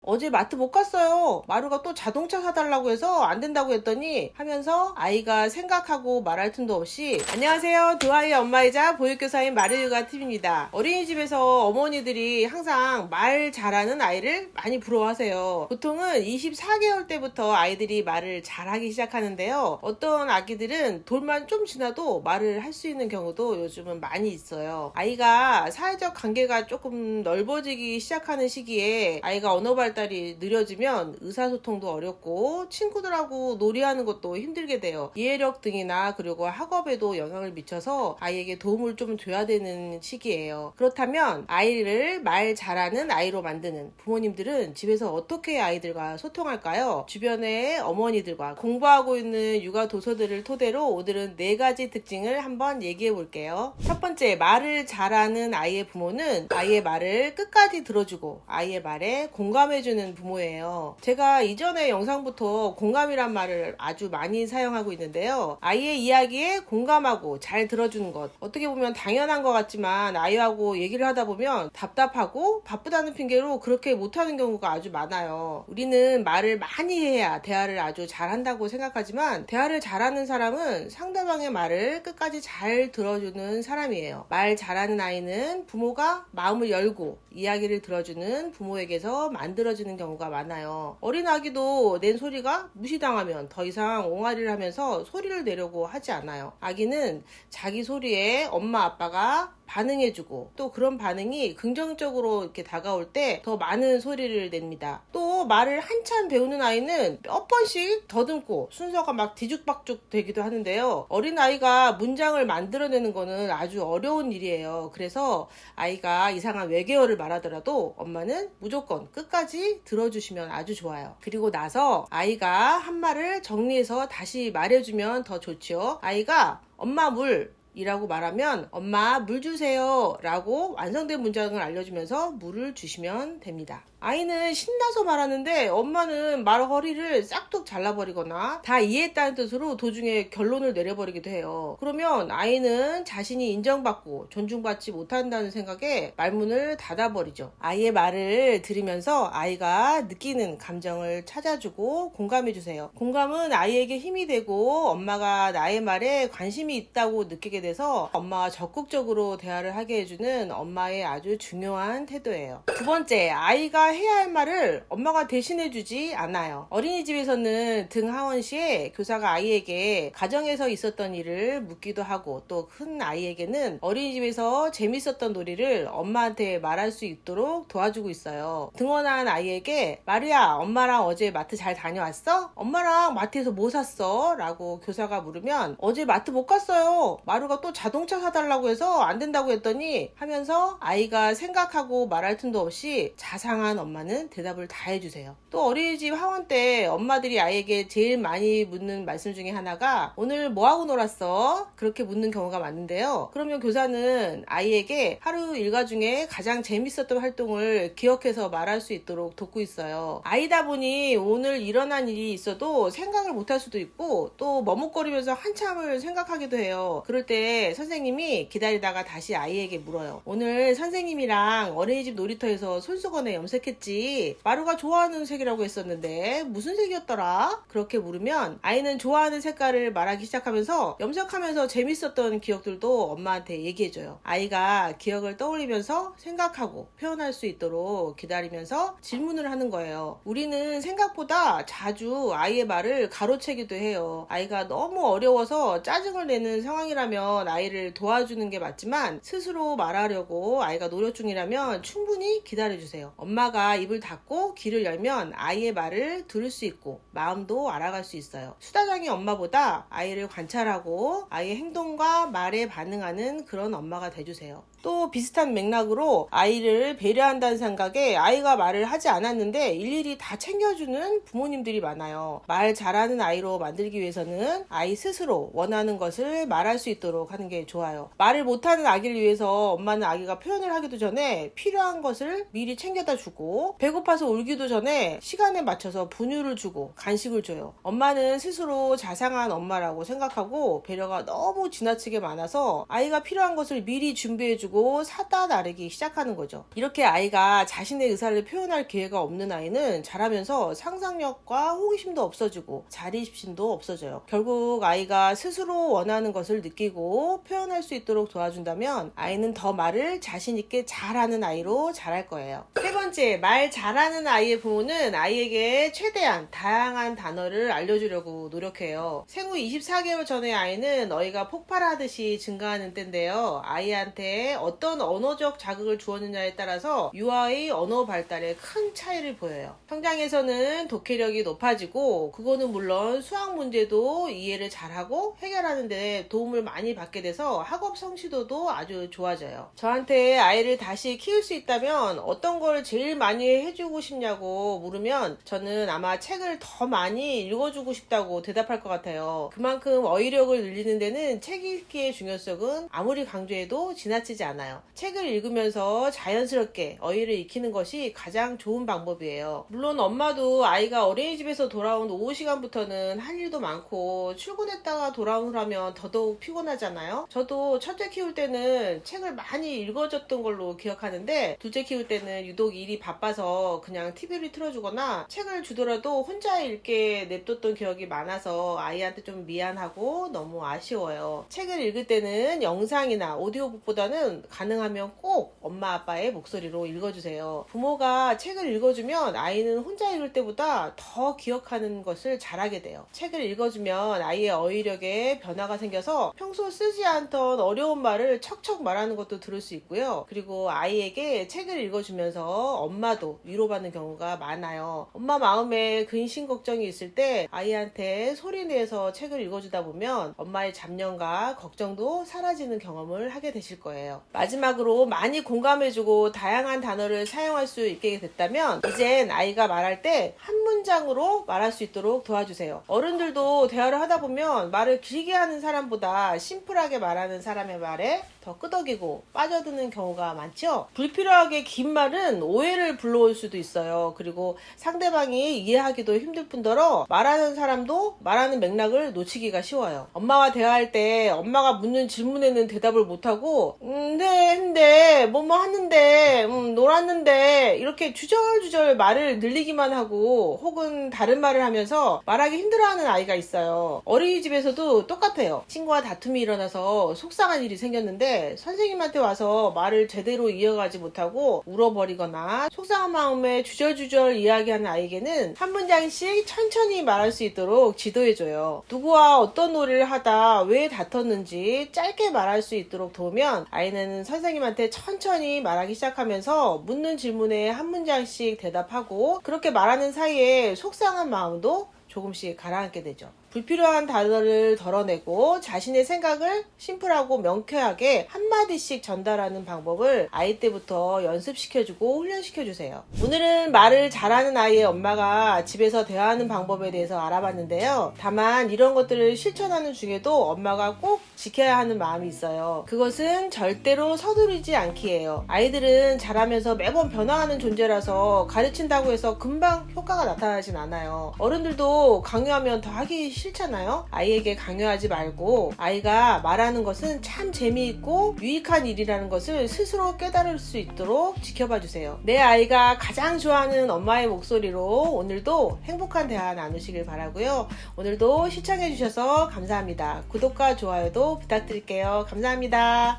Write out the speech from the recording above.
어제 마트 못 갔어요. 마루가 또 자동차 사달라고 해서 안 된다고 했더니 하면서 아이가 생각하고 말할 틈도 없이 안녕하세요. 두 아이의 엄마이자 보육교사인 마루육아TV입니다. 어린이집에서 어머니들이 항상 말 잘하는 아이를 많이 부러워하세요. 보통은 24개월 때부터 아이들이 말을 잘하기 시작하는데요. 어떤 아기들은 돌만 좀 지나도 말을 할 수 있는 경우도 요즘은 많이 있어요. 아이가 사회적 관계가 조금 넓어지기 시작하는 시기에 아이가 언어 발달이 느려지면 의사소통도 어렵고 친구들하고 놀이하는 것도 힘들게 돼요. 이해력 등이나 그리고 학업에도 영향을 미쳐서 아이에게 도움을 좀 줘야 되는 시기예요. 그렇다면 아이를 말 잘하는 아이로 만드는 부모님들은 집에서 어떻게 아이들과 소통할까요? 주변의 어머니들과 공부하고 있는 육아 도서들을 토대로 오늘은 4가지 특징을 한번 얘기해 볼게요. 첫 번째, 말을 잘하는 아이의 부모는 아이의 말을 끝까지 들어주고 아이의 말에 공감해주는 부모예요. 제가 이전의 영상부터 공감이란 말을 아주 많이 사용하고 있는데요. 아이의 이야기에 공감하고 잘 들어주는 것, 어떻게 보면 당연한 것 같지만 아이하고 얘기를 하다 보면 답답하고 바쁘다는 핑계로 그렇게 못하는 경우가 아주 많아요. 우리는 말을 많이 해야 대화를 아주 잘한다고 생각하지만 대화를 잘하는 사람은 상대방의 말을 끝까지 잘 들어주는 사람이에요. 말 잘하는 아이는 부모가 마음을 열고 이야기를 들어주는 부모에게서 만들어지는 경우가 많아요. 어린 아기도 낸 소리가 무시당하면 더 이상 옹알이를 하면서 소리를 내려고 하지 않아요. 아기는 자기 소리에 엄마 아빠가 반응해주고 또 그런 반응이 긍정적으로 이렇게 다가올 때 더 많은 소리를 냅니다. 또 말을 한참 배우는 아이는 몇 번씩 더듬고 순서가 막 뒤죽박죽 되기도 하는데요. 어린 아이가 문장을 만들어내는 거는 아주 어려운 일이에요. 그래서 아이가 이상한 외계어를 말하더라도 엄마는 무조건 끝까지 들어주시면 아주 좋아요. 그리고 나서 아이가 한 말을 정리해서 다시 말해주면 더 좋죠. 아이가 엄마 물 이라고 말하면 엄마 물 주세요 라고 완성된 문장을 알려주면서 물을 주시면 됩니다. 아이는 신나서 말하는데 엄마는 말 허리를 싹둑 잘라버리거나 다 이해했다는 뜻으로 도중에 결론을 내려버리기도 해요. 그러면 아이는 자신이 인정받고 존중받지 못한다는 생각에 말문을 닫아버리죠. 아이의 말을 들으면서 아이가 느끼는 감정을 찾아주고 공감해주세요. 공감은 아이에게 힘이 되고 엄마가 나의 말에 관심이 있다고 느끼게 돼서 엄마와 적극적으로 대화를 하게 해주는 엄마의 아주 중요한 태도예요. 두 번째, 아이가 해야 할 말을 엄마가 대신해주지 않아요. 어린이집에서는 등하원 시에 교사가 아이에게 가정에서 있었던 일을 묻기도 하고 또 큰 아이에게는 어린이집에서 재밌었던 놀이를 엄마한테 말할 수 있도록 도와주고 있어요. 등원한 아이에게 마루야, 엄마랑 어제 마트 잘 다녀왔어? 엄마랑 마트에서 뭐 샀어? 라고 교사가 물으면 어제 마트 못 갔어요. 마루가 또 자동차 사달라고 해서 안 된다고 했더니 하면서 아이가 생각하고 말할 틈도 없이 자상한 엄마는 대답을 다 해주세요. 또 어린이집 하원 때 엄마들이 아이에게 제일 많이 묻는 말씀 중에 하나가 오늘 뭐하고 놀았어? 그렇게 묻는 경우가 많은데요. 그러면 교사는 아이에게 하루 일과 중에 가장 재밌었던 활동을 기억해서 말할 수 있도록 돕고 있어요. 아이다 보니 오늘 일어난 일이 있어도 생각을 못할 수도 있고 또 머뭇거리면서 한참을 생각하기도 해요. 그럴 때 선생님이 기다리다가 다시 아이에게 물어요. 오늘 선생님이랑 어린이집 놀이터에서 손수건에 염색했지? 마루가 좋아하는 색이라고 했었는데 무슨 색이었더라? 그렇게 물으면 아이는 좋아하는 색깔을 말하기 시작하면서 염색하면서 재밌었던 기억들도 엄마한테 얘기해줘요. 아이가 기억을 떠올리면서 생각하고 표현할 수 있도록 기다리면서 질문을 하는 거예요. 우리는 생각보다 자주 아이의 말을 가로채기도 해요. 아이가 너무 어려워서 짜증을 내는 상황이라면 아이를 도와주는 게 맞지만 스스로 말하려고 아이가 노력 중이라면 충분히 기다려주세요. 엄마가 입을 닫고 귀를 열면 아이의 말을 들을 수 있고 마음도 알아갈 수 있어요. 수다장이 엄마보다 아이를 관찰하고 아이의 행동과 말에 반응하는 그런 엄마가 돼주세요. 또 비슷한 맥락으로 아이를 배려한다는 생각에 아이가 말을 하지 않았는데 일일이 다 챙겨주는 부모님들이 많아요. 말 잘하는 아이로 만들기 위해서는 아이 스스로 원하는 것을 말할 수 있도록 하는 게 좋아요. 말을 못하는 아기를 위해서 엄마는 아기가 표현을 하기도 전에 필요한 것을 미리 챙겨다 주고 배고파서 울기도 전에 시간에 맞춰서 분유를 주고 간식을 줘요. 엄마는 스스로 자상한 엄마라고 생각하고 배려가 너무 지나치게 많아서 아이가 필요한 것을 미리 준비해주고 보여주고 사다 나르기 시작하는 거죠. 이렇게 아이가 자신의 의사를 표현할 기회가 없는 아이는 자라면서 상상력과 호기심도 없어지고 자립심도 없어져요. 결국 아이가 스스로 원하는 것을 느끼고 표현할 수 있도록 도와준다면 아이는 더 말을 자신 있게 잘하는 아이로 자랄 거예요. 세 번째, 말 잘하는 아이의 부모는 아이에게 최대한 다양한 단어를 알려주려고 노력해요. 생후 24개월 전의 아이는 어이가 폭발하듯이 증가하는 때인데요. 아이한테 어떤 언어적 자극을 주었느냐에 따라서 유아의 언어 발달에 큰 차이를 보여요. 성장에서는 독해력이 높아지고 그거는 물론 수학 문제도 이해를 잘하고 해결하는 데 도움을 많이 받게 돼서 학업 성취도도 아주 좋아져요. 저한테 아이를 다시 키울 수 있다면 어떤 걸 제일 많이 해주고 싶냐고 물으면 저는 아마 책을 더 많이 읽어주고 싶다고 대답할 것 같아요. 그만큼 어휘력을 늘리는 데는 책 읽기의 중요성은 아무리 강조해도 지나치지 않아요. 책을 읽으면서 자연스럽게 어휘를 익히는 것이 가장 좋은 방법이에요. 물론 엄마도 아이가 어린이집에서 돌아온 오후 시간부터는 할 일도 많고 출근했다가 돌아오면 더더욱 피곤하잖아요. 저도 첫째 키울 때는 책을 많이 읽어줬던 걸로 기억하는데 둘째 키울 때는 유독 일이 바빠서 그냥 TV를 틀어주거나 책을 주더라도 혼자 읽게 냅뒀던 기억이 많아서 아이한테 좀 미안하고 너무 아쉬워요. 책을 읽을 때는 영상이나 오디오북보다는 가능하면 꼭 엄마 아빠의 목소리로 읽어주세요. 부모가 책을 읽어주면 아이는 혼자 읽을 때보다 더 기억하는 것을 잘하게 돼요. 책을 읽어주면 아이의 어휘력에 변화가 생겨서 평소 쓰지 않던 어려운 말을 척척 말하는 것도 들을 수 있고요. 그리고 아이에게 책을 읽어주면서 엄마도 위로받는 경우가 많아요. 엄마 마음에 근심 걱정이 있을 때 아이한테 소리 내서 책을 읽어주다 보면 엄마의 잡념과 걱정도 사라지는 경험을 하게 되실 거예요. 마지막으로 많이 공감해주고 다양한 단어를 사용할 수 있게 됐다면 이젠 아이가 말할 때 한 문장으로 말할 수 있도록 도와주세요. 어른들도 대화를 하다 보면 말을 길게 하는 사람보다 심플하게 말하는 사람의 말에 더 끄덕이고 빠져드는 경우가 많죠. 불필요하게 긴 말은 오해를 불러올 수도 있어요. 그리고 상대방이 이해하기도 힘들 뿐더러 말하는 사람도 말하는 맥락을 놓치기가 쉬워요. 엄마와 대화할 때 엄마가 묻는 질문에는 대답을 못하고 근데 뭐뭐 하는데 놀았는데 이렇게 주절주절 말을 늘리기만 하고 혹은 다른 말을 하면서 말하기 힘들어하는 아이가 있어요. 어린이집에서도 똑같아요. 친구와 다툼이 일어나서 속상한 일이 생겼는데 선생님한테 와서 말을 제대로 이어가지 못하고 울어버리거나 속상한 마음에 주절주절 이야기하는 아이에게는 한 문장씩 천천히 말할 수 있도록 지도해줘요. 누구와 어떤 놀이를 하다 왜 다퉜는지 짧게 말할 수 있도록 도우면 아이는 선생님한테 천천히 말하기 시작하면서 묻는 질문에 한 문장씩 대답하고 그렇게 말하는 사이에 속상한 마음도 조금씩 가라앉게 되죠. 불필요한 단어를 덜어내고 자신의 생각을 심플하고 명쾌하게 한마디씩 전달하는 방법을 아이 때부터 연습시켜주고 훈련시켜주세요. 오늘은 말을 잘하는 아이의 엄마가 집에서 대화하는 방법에 대해서 알아봤는데요. 다만 이런 것들을 실천하는 중에도 엄마가 꼭 지켜야 하는 마음이 있어요. 그것은 절대로 서두르지 않기예요. 아이들은 자라면서 매번 변화하는 존재라서 가르친다고 해서 금방 효과가 나타나진 않아요. 어른들도 강요하면 더 하기 싫잖아요. 아이에게 강요하지 말고 아이가 말하는 것은 참 재미있고 유익한 일이라는 것을 스스로 깨달을 수 있도록 지켜봐 주세요. 내 아이가 가장 좋아하는 엄마의 목소리로 오늘도 행복한 대화 나누시길 바라고요. 오늘도 시청해 주셔서 감사합니다. 구독과 좋아요도 부탁드릴게요. 감사합니다.